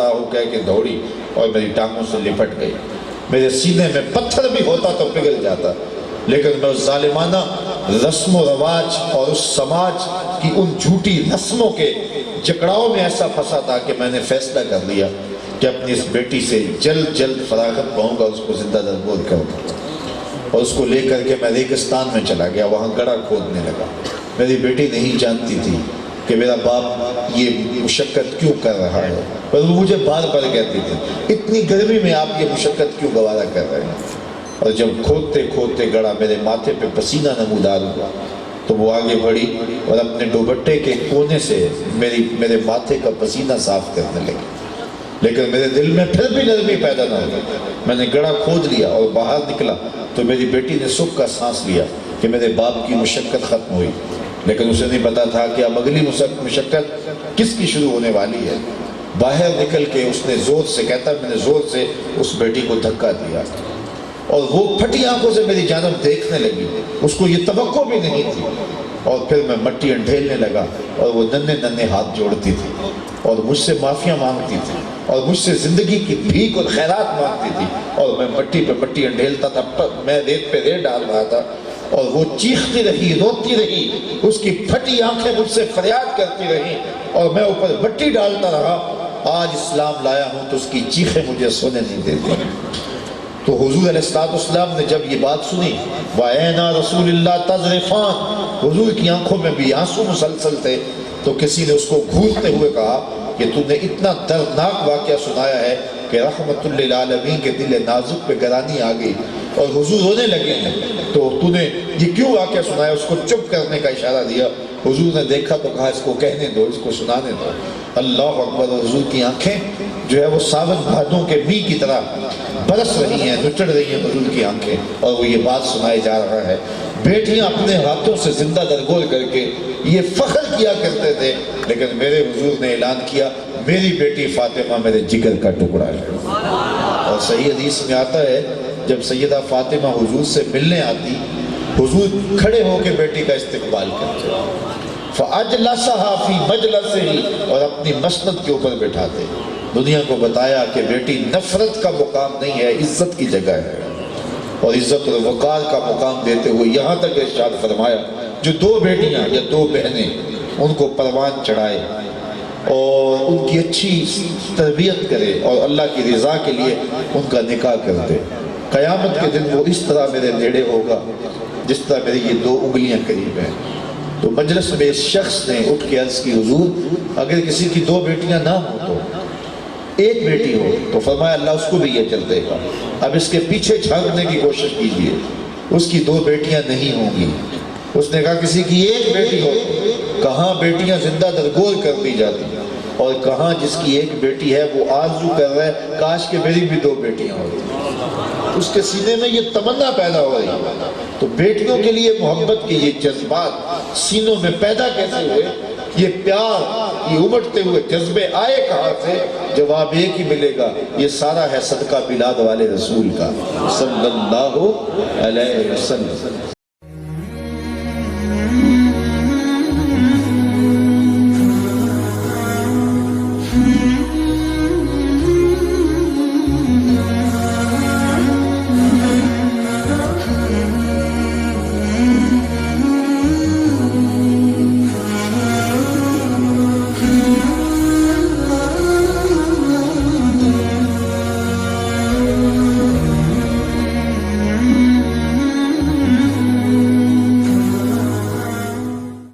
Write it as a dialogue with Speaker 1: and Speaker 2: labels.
Speaker 1: ہو کہہ کے دوڑی اور میری ٹانگوں سے لپٹ گئی. میرے سینے میں پتھر بھی ہوتا تو پگھل جاتا، لیکن میں اس ظالمانہ رسم و رواج اور اس سماج کی ان جھوٹی رسموں کے جکڑاؤ میں ایسا پھنسا تھا کہ میں نے فیصلہ کر لیا کہ اپنی اس بیٹی سے جلد جلد فراغت پاؤں گا، اس کو زندہ درگور کروں گا. اور اس کو لے کر کے میں ریگستان میں چلا گیا، وہاں گڑھا کھودنے لگا. میری بیٹی نہیں جانتی تھی کہ میرا باپ یہ مشقت کیوں کر رہا ہے، پر وہ مجھے بار بار کہتی تھی اتنی گرمی میں آپ یہ مشقت کیوں گوارا کر رہے ہیں. اور جب کھودتے کھودتے گڑھا میرے ماتھے پہ پسینہ نمودار ہوا تو وہ آگے بڑھی اور اپنے دوپٹے کے کونے سے میرے ماتھے کا پسینہ صاف کرنے لگی. لیکن میرے دل میں پھر بھی نرمی پیدا نہ ہوئی. میں نے گڑھا کھود لیا اور باہر نکلا تو میری بیٹی نے سکھ کا سانس لیا کہ میرے باپ کی مشقت ختم ہوئی. لیکن اسے نہیں پتا تھا کہ اب اگلی مشقت کس کی شروع ہونے والی ہے. باہر نکل کے اس نے زور سے کہتا میں نے زور سے اس بیٹی کو دھکا دیا اور وہ پھٹی آنکھوں سے میری جانب دیکھنے لگی. اس کو یہ توقع بھی نہیں تھی. اور پھر میں مٹی انڈھیلنے لگا اور وہ ننھے ننھے ہاتھ جوڑتی تھی اور مجھ سے معافیاں مانگتی تھی اور مجھ سے زندگی کی بھیک اور خیرات مانگتی تھی. اور میں مٹی پہ مٹی انڈھیلتا تھا، میں ریت پہ ریت ڈال رہا تھا اور وہ چیختی رہی، روتی رہی، اس کی پھٹی آنکھیں مجھ سے فریاد کرتی رہیں اور میں اوپر مٹی ڈالتا رہا. آج اسلام لایا ہوں تو اس کی چیخیں مجھے سونے نہیں دیتی. تو حضور علیہ السلام نے جب یہ بات سنی وَعَيْنَا رسول اللہ تَذْرِفَانِ، حضور کی آنکھوں میں بھی آنسو مسلسل تھے. تو کسی نے اس کو گھورتے ہوئے کہا کہ تو نے اتنا دردناک واقعہ سنایا ہے کہ رحمت للعالمین کے دل نازک پہ گرانی آ گئی اور حضور رونے لگے ہیں. تو نے یہ کیوں واقعہ سنایا؟ اس کو چپ کرنے کا اشارہ دیا. حضور نے دیکھا تو کہا اس کو کہنے دو، اس کو سنانے دو. اللہ اکبر. حضور کی آنکھیں جو ہے وہ ساون بھادوں کے می کی طرح برس رہی ہیں، نچڑ رہی ہیں حضور کی آنکھیں، اور وہ یہ بات سنائی جا رہا ہے. بیٹیاں اپنے ہاتھوں سے زندہ درگور کر کے یہ فخر کیا کرتے تھے، لیکن میرے حضور نے اعلان کیا میری بیٹی فاطمہ میرے جگر کا ٹکڑا ہے. اور صحیح حدیث میں آتا ہے جب سیدہ فاطمہ حضور سے ملنے آتی، حضور کھڑے ہو کے بیٹی کا استقبال کرتے فَأَجْلَسَهَا فِي مَجْلَسِهِ، اور اپنی مسند کے اوپر بٹھاتے. دنیا کو بتایا کہ بیٹی نفرت کا مقام نہیں ہے، عزت کی جگہ ہے، اور عزت اور وقار کا مقام دیتے ہوئے یہاں تک ارشاد فرمایا جو دو بیٹیاں یا دو بہنیں ان کو پروان چڑھائے اور ان کی اچھی تربیت کرے اور اللہ کی رضا کے لیے ان کا نکاح کر دے، قیامت کے دن وہ اس طرح میرے نیڑے ہوگا جس طرح میری یہ دو انگلیاں قریب ہیں. تو مجلس میں اس شخص نے اٹھ کے عرض کی حضور اگر کسی کی دو بیٹیاں نہ ہوں تو ایک بیٹی ہو تو فرمایا اللہ اس کو بھی یہ چل دے گا. اب اس کے پیچھے جھانکنے کی کوشش کیجئے، اس کی دو بیٹیاں نہیں ہوں گی. اس نے کہا کسی کی ایک بیٹی ہو، کہاں بیٹیاں زندہ درگور کر دی جاتی ہیں اور کہاں جس کی ایک بیٹی ہے وہ آرزو کر رہا ہے کاش کہ میری بھی دو بیٹیاں ہوتی. اس کے سینے میں یہ تمنا پیدا ہو رہی ہے. تو بیٹیوں کے لیے محبت کے یہ جذبات سینوں میں پیدا کیسے ہوئے؟ یہ پیار، یہ امٹتے ہوئے جذبے آئے کہاں سے؟ جواب ایک ہی ملے گا، یہ سارا ہے صدقہ میلاد والے رسول کا صلی اللہ علیہ وسلم.